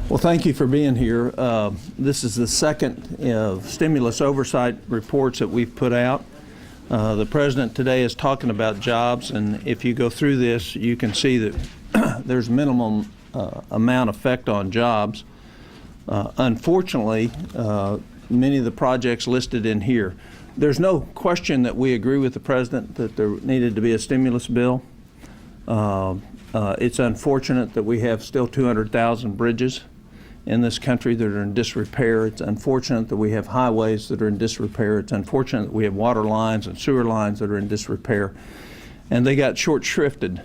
Well, thank you for being here. This is the second stimulus oversight reports that we've put out. The President today is talking about jobs, and if you go through this, you can see that there's minimum amount effect on jobs. Unfortunately, many of the projects listed in here, there's no question that we agree with the President that there needed to be a stimulus bill. It's unfortunate that we have still 200,000 bridges in this country that are in disrepair. It's unfortunate that we have highways that are in disrepair. It's unfortunate that we have water lines and sewer lines that are in disrepair. And they got short-shrifted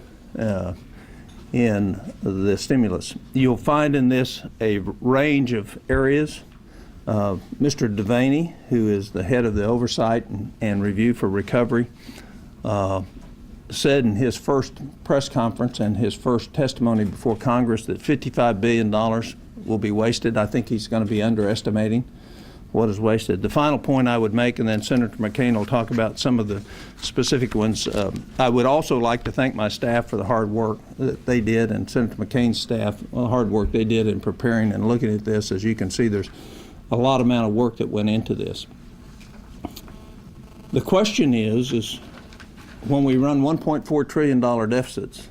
in the stimulus. You'll find in this a range of areas. Mr. Devaney, who is the head of the Oversight and Review for Recovery, said in his first press conference and his first testimony before Congress that $55 billion will be wasted. I think he's going to be underestimating what is wasted. The final point I would make, and then Senator Mccain will talk about some of the specific ones. I would also like to thank my staff for the hard work that they did, and Senator McCain's staff, the hard work they did in preparing and looking at this. As you can see, there's a lot amount of work that went into this. The question is when we run $1.4 trillion deficits,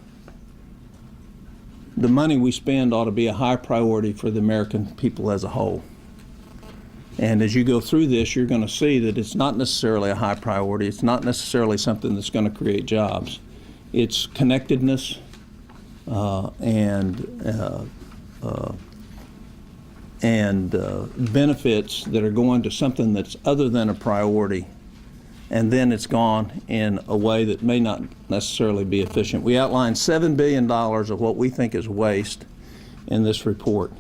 the money we spend ought to be a high priority for the American people as a whole. And as you go through this, you're going to see that it's not necessarily a high priority. It's not necessarily something that's going to create jobs. It's connectedness and benefits that are going to something that's other than a priority, and then it's gone in a way that may not necessarily be efficient. We outlined $7 billion of what we think is waste in this report.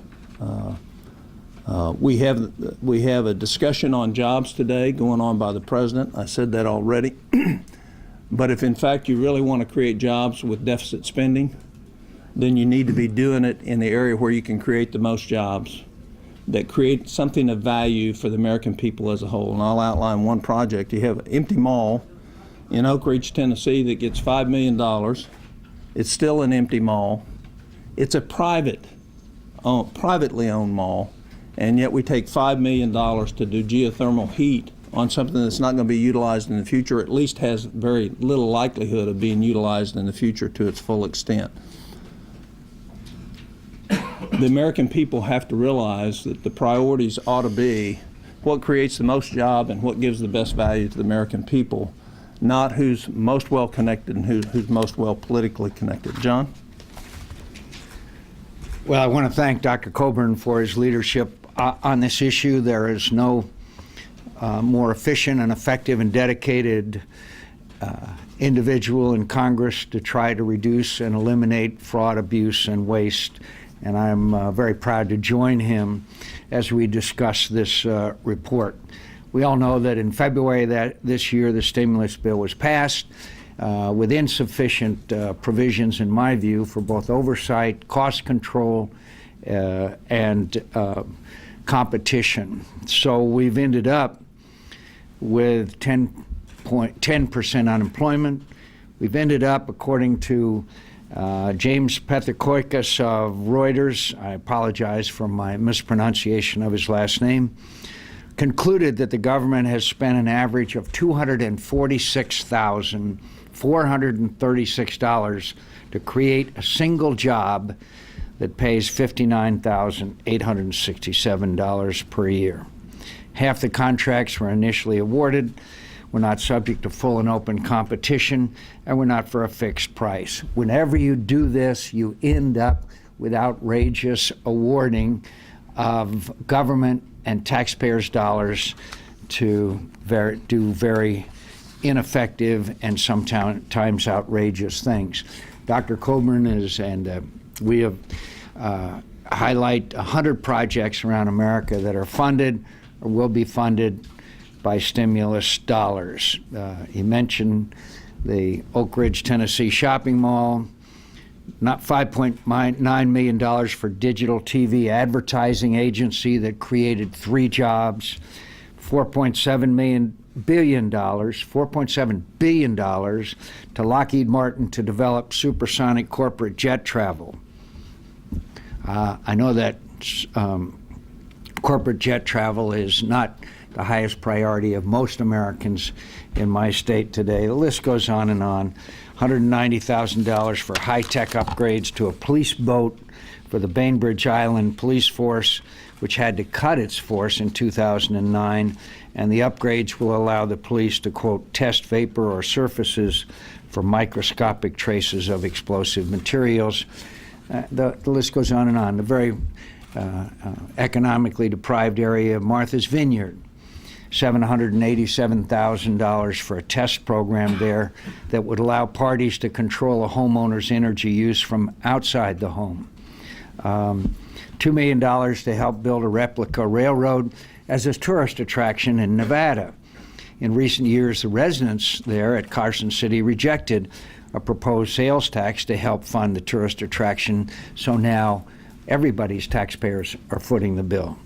We have a discussion on jobs today going on by the President. I said that already. But if in fact you really want to create jobs with deficit spending, then you need to be doing it in the area where you can create the most jobs that create something of value for the American people as a whole. And I'll outline one project. You have an empty mall in Oak Ridge, Tennessee that gets $5 million. It's still an empty mall. It's a privately owned mall, and yet we take $5 million to do geothermal heat on something that's not going to be utilized in the future, at least has very little likelihood of being utilized in the future to its full extent. The American people have to realize that the priorities ought to be what creates the most job and what gives the best value to the American people, not who's most well connected and who's most well politically connected. John? Well, I want to thank Dr. Coburn for his leadership on this issue. There is no more efficient and effective and dedicated individual in Congress to try to reduce and eliminate fraud, abuse, and waste. And I'm very proud to join him as we discuss this report. We all know that in February this year, the stimulus bill was passed with insufficient provisions, in my view, for both oversight, cost control, and competition. So we've ended up with 10% unemployment. We've ended up, according to James Pethokoikis of Reuters, I apologize for my mispronunciation of his last name, concluded that the government has spent an average of $246,436 to create a single job that pays $59,867 per year. Half the contracts were initially awarded, were not subject to full and open competition, and were not for a fixed price. Whenever you do this, you end up with outrageous awarding of government and taxpayers' dollars to do very ineffective and sometimes outrageous things. Dr. Coburn we have highlight 100 projects around America that are funded or will be funded by stimulus dollars. He mentioned the Oak Ridge, Tennessee shopping mall, not $5.9 million for digital TV advertising agency that created 3 jobs, $4.7 billion to Lockheed Martin to develop supersonic corporate jet travel. I know that corporate jet travel is not the highest priority of most Americans in my state today. The list goes on and on. $190,000 for high-tech upgrades to a police boat for the Bainbridge Island Police Force, which had to cut its force in 2009, and the upgrades will allow the police to, quote, test vapor or surfaces for microscopic traces of explosive materials. The list goes on and on. The very economically deprived area of Martha's Vineyard, $787,000 for a test program there that would allow parties to control a homeowner's energy use from outside the home. $2 million to help build a replica railroad as a tourist attraction in Nevada. In recent years, the residents there at Carson City rejected a proposed sales tax to help fund the tourist attraction, so now everybody's taxpayers are footing the bill.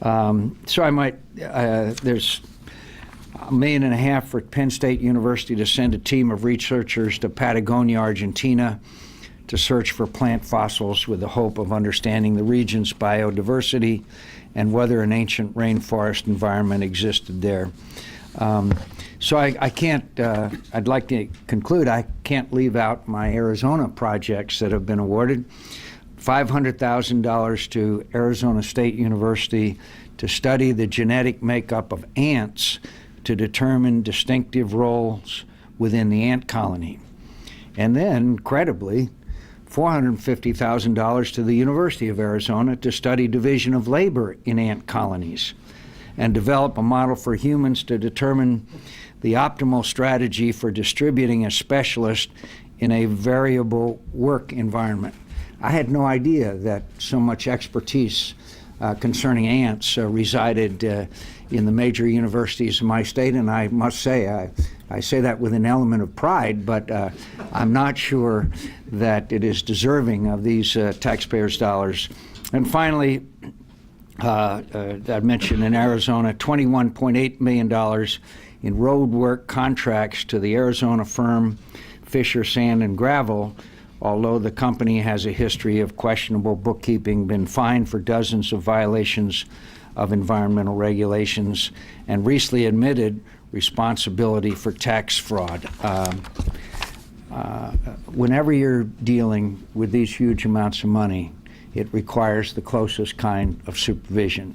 There's $1.5 million for Penn State University to send a team of researchers to Patagonia, Argentina, to search for plant fossils with the hope of understanding the region's biodiversity and whether an ancient rainforest environment existed there. So I can't, I'd like to conclude, I can't leave out my Arizona projects that have been awarded. $500,000 to Arizona State University to study the genetic makeup of ants to determine distinctive roles within the ant colony. And then, incredibly, $450,000 to the University of Arizona to study division of labor in ant colonies and develop a model for humans to determine the optimal strategy for distributing a specialist in a variable work environment. I had no idea that so much expertise concerning ants resided in the major universities of my state, and I must say, I say that with an element of pride, but I'm not sure that it is deserving of these taxpayers' dollars. And finally, I mentioned in Arizona, $21.8 million in road work contracts to the Arizona firm Fisher Sand and Gravel. Although the company has a history of questionable bookkeeping, been fined for dozens of violations of environmental regulations, and recently admitted responsibility for tax fraud. Whenever you're dealing with these huge amounts of money, it requires the closest kind of supervision.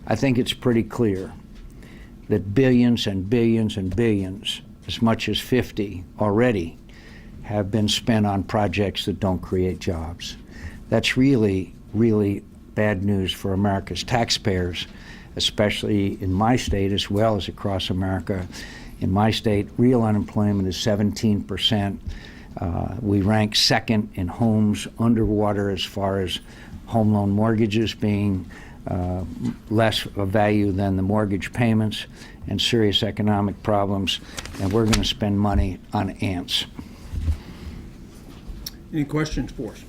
I think it's pretty clear that billions and billions and billions, as much as 50 already, have been spent on projects that don't create jobs. That's really, really bad news for America's taxpayers, especially in my state as well as across America. In my state, real unemployment is 17%. We rank second in homes underwater as far as home loan mortgages being less of value than the mortgage payments, and serious economic problems, and we're going to spend money on ants. Any questions for us?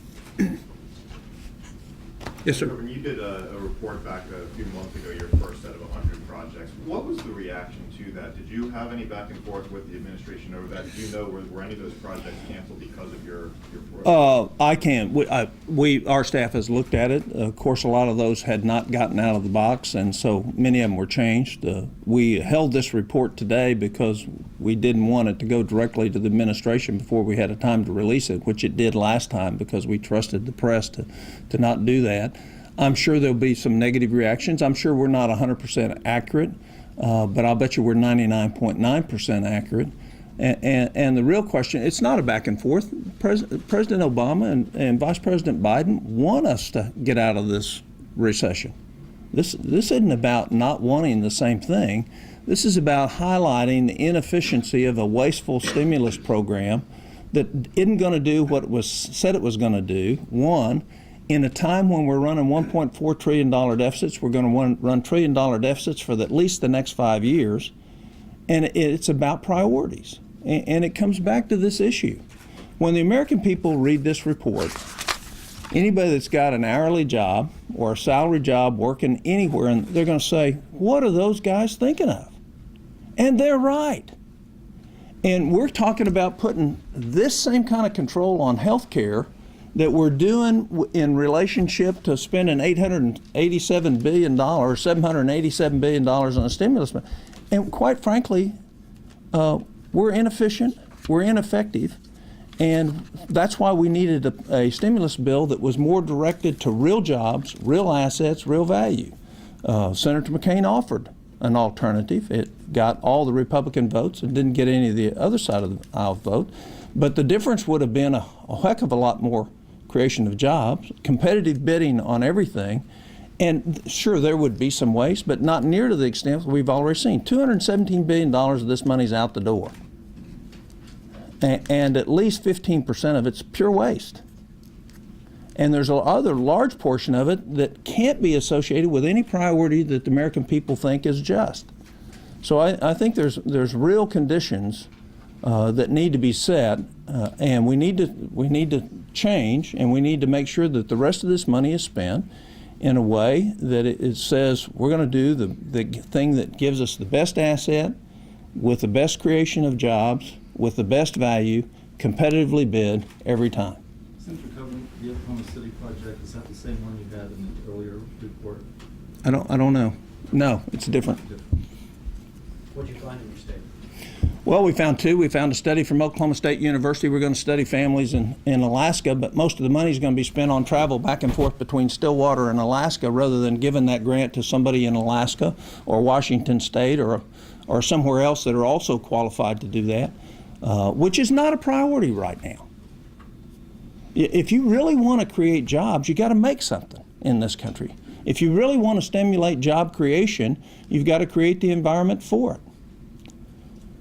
Yes, sir. When you did a report back a few months ago, your first set of 100 projects, what was the reaction to that? Did you have any back and forth with the administration over that? Did you know, were any of those projects canceled because of your program? I can't. Our staff has looked at it. Of course, a lot of those had not gotten out of the box, and so many of them were changed. We held this report today because we didn't want it to go directly to the administration before we had a time to release it, which it did last time because we trusted the press to not do that. I'm sure there'll be some negative reactions. I'm sure we're not 100% accurate, but I'll bet you we're 99.9% accurate. And the real question, it's not a back and forth. President Obama and Vice President Biden want us to get out of this recession. This isn't about not wanting the same thing. This is about highlighting the inefficiency of a wasteful stimulus program that isn't going to do what it was said it was going to do. One, in a time when we're running $1.4 trillion deficits, we're going to run $1 trillion deficits for at least the next 5 years. And it's about priorities. And it comes back to this issue. When the American people read this report, anybody that's got an hourly job or a salary job working anywhere, and they're going to say, what are those guys thinking of? And they're right. And we're talking about putting this same kind of control on health care that we're doing in relationship to spending $887 billion, $787 billion on a stimulus. And quite frankly, we're inefficient, we're ineffective, and that's why we needed a stimulus bill that was more directed to real jobs, real assets, real value. Senator McCain offered an alternative. It got all the Republican votes and didn't get any of the other side of the aisle vote. But the difference would have been a heck of a lot more creation of jobs, competitive bidding on everything, and sure, there would be some waste, but not near to the extent we've already seen. $217 billion of this money's out the door, and at least 15% of it's pure waste. And there's another large portion of it that can't be associated with any priority that the American people think is just. So I think there's real conditions that need to be set, and we need to change, and we need to make sure that the rest of this money is spent in a way that it says we're going to do the thing that gives us the best asset, with the best creation of jobs, with the best value, competitively bid every time. Senator Coburn, the Oklahoma City project, is that the same one you had in the earlier report? I don't know. No, it's different. What did you find in your state? Well, we found two. We found a study from Oklahoma State University. We're going to study families in Alaska, but most of the money is going to be spent on travel back and forth between Stillwater and Alaska, rather than giving that grant to somebody in Alaska or Washington State or somewhere else that are also qualified to do that, which is not a priority right now. If you really want to create jobs, you got to make something in this country. If you really want to stimulate job creation, you've got to create the environment for it.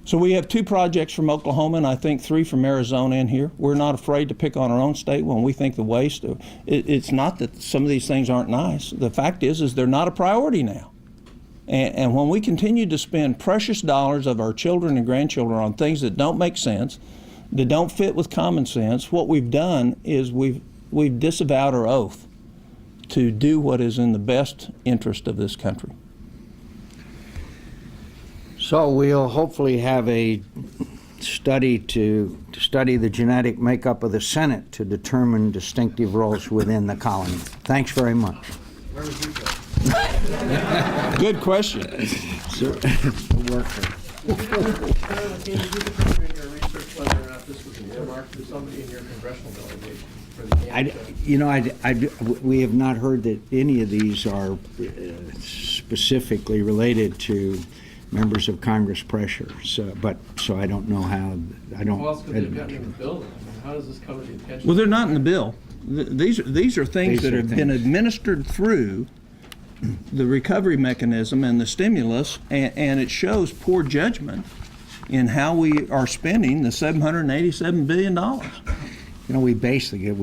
So we have two projects from Oklahoma, and I think three from Arizona in here. We're not afraid to pick on our own state when we think the waste. It's not that some of these things aren't nice. The fact is they're not a priority now. And when we continue to spend precious dollars of our children and grandchildren on things that don't make sense, that don't fit with common sense, what we've done is we've disavowed our oath to do what is in the best interest of this country. So we'll hopefully have a study to study the genetic makeup of the Senate to determine distinctive roles within the colony. Thanks very much. Where was you from? Good question. Sir, a worker. Can you determine in your research whether or not this was earmarked to somebody in your congressional delegation for the campaign? We have not heard that any of these are specifically related to members of Congress pressure. So I don't know how. I don't. Who else could they have gotten in the bill? I mean, how does this cover the attention? Well, they're not in the bill. These are things that have been administered through the recovery mechanism and the stimulus, and it shows poor judgment in how we are spending the $787 billion. You know, we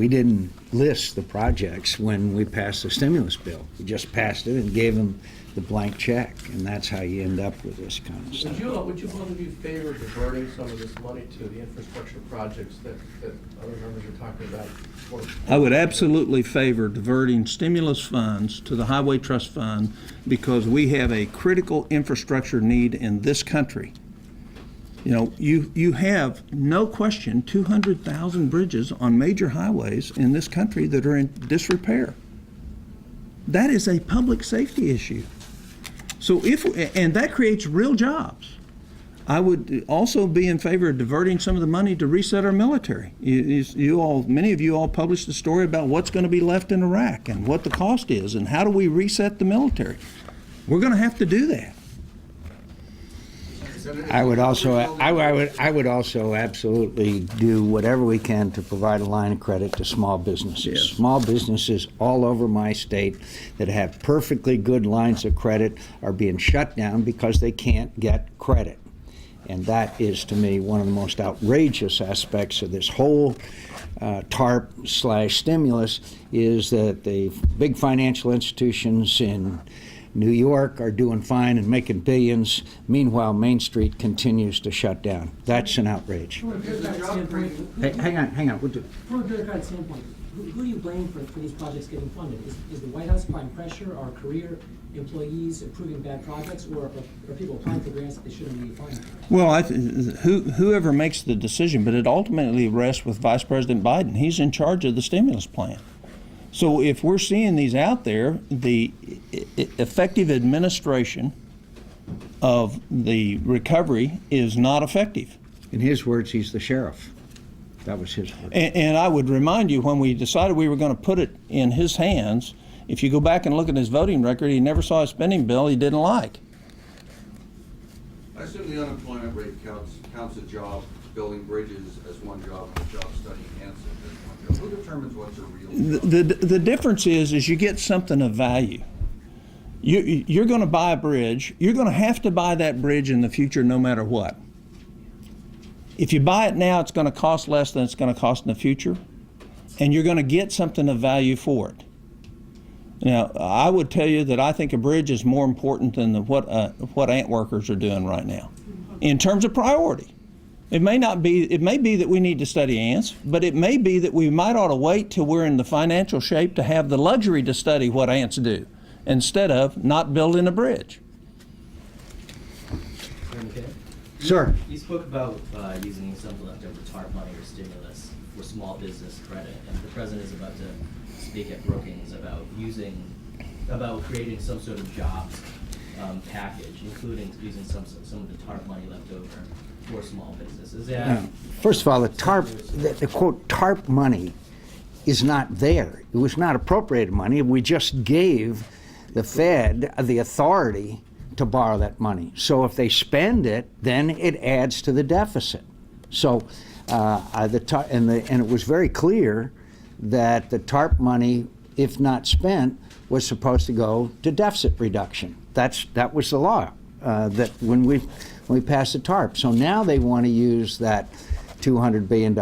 didn't list the projects when we passed the stimulus bill. We just passed it and gave them the blank check, and that's how you end up with this kind of stuff. Would you both of you favor diverting some of this money to the infrastructure projects that other members are talking about? I would absolutely favor diverting stimulus funds to the Highway Trust Fund, because we have a critical infrastructure need in this country. You know, you have, no question, 200,000 bridges on major highways in this country that are in disrepair. That is a public safety issue. So and that creates real jobs. I would also be in favor of diverting some of the money to reset our military. Many of you all published a story about what's going to be left in Iraq and what the cost is and how do we reset the military. We're going to have to do that. I would also absolutely do whatever we can to provide a line of credit to small businesses. Yes. Small businesses all over my state that have perfectly good lines of credit are being shut down because they can't get credit. And that is, to me, one of the most outrageous aspects of this whole TARP/stimulus, is that the big financial institutions in New York are doing fine and making billions. Meanwhile, Main Street continues to shut down. That's an outrage. From a bureaucrat standpoint, Hey, hang on. from a bureaucrat standpoint, who do you blame for these projects getting funded? Is the White House applying pressure, or career employees approving bad projects, or are people applying for grants that they shouldn't be applying for? Well, whoever makes the decision, but it ultimately rests with Vice President Biden. He's in charge of the stimulus plan. So if we're seeing these out there, the effective administration of the recovery is not effective. In his words, he's the sheriff. That was his word. And I would remind you, when we decided we were going to put it in his hands, if you go back and look at his voting record, he never saw a spending bill he didn't like. I assume the unemployment rate counts a job. Building bridges as one job, and a job studying cancer as one job. Who determines what's a real job? The difference is you get something of value. You're going to buy a bridge. You're going to have to buy that bridge in the future no matter what. If you buy it now, it's going to cost less than it's going to cost in the future, and you're going to get something of value for it. Now, I would tell you that I think a bridge is more important than what ant workers are doing right now, in terms of priority. It may not be. It may be that we need to study ants, but it may be that we might ought to wait till we're in the financial shape to have the luxury to study what ants do, instead of not building a bridge. Sir. You spoke about using some leftover TARP money or stimulus for small business credit, and the president is about to speak at Brookings about creating some sort of jobs package, including using some of the TARP money left over for small businesses. Yeah. First of all, the quote TARP money is not there. It was not appropriated money. We just gave the Fed the authority to borrow that money. So if they spend it, then it adds to the deficit. So and it was very clear that the TARP money, if not spent, was supposed to go to deficit reduction. That was the law that when we passed the TARP. So now they want to use that $200 billion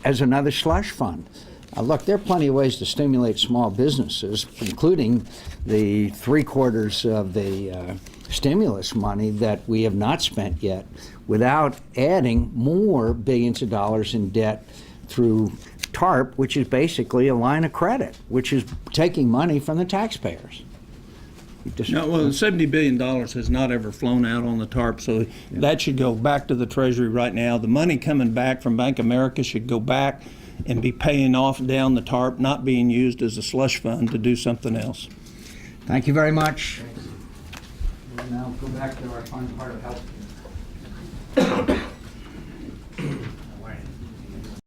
as another slush fund. Look, there are plenty of ways to stimulate small businesses, including the 3/4 of the stimulus money that we have not spent yet, without adding more billions of dollars in debt through TARP, which is basically a line of credit, which is taking money from the taxpayers. No, well, $70 billion has not ever flown out on the TARP, so that should go back to the Treasury right now. The money coming back from Bank of America should go back and be paying off down the TARP, not being used as a slush fund to do something else. Thank you very much. We'll now go back to our fun part of health.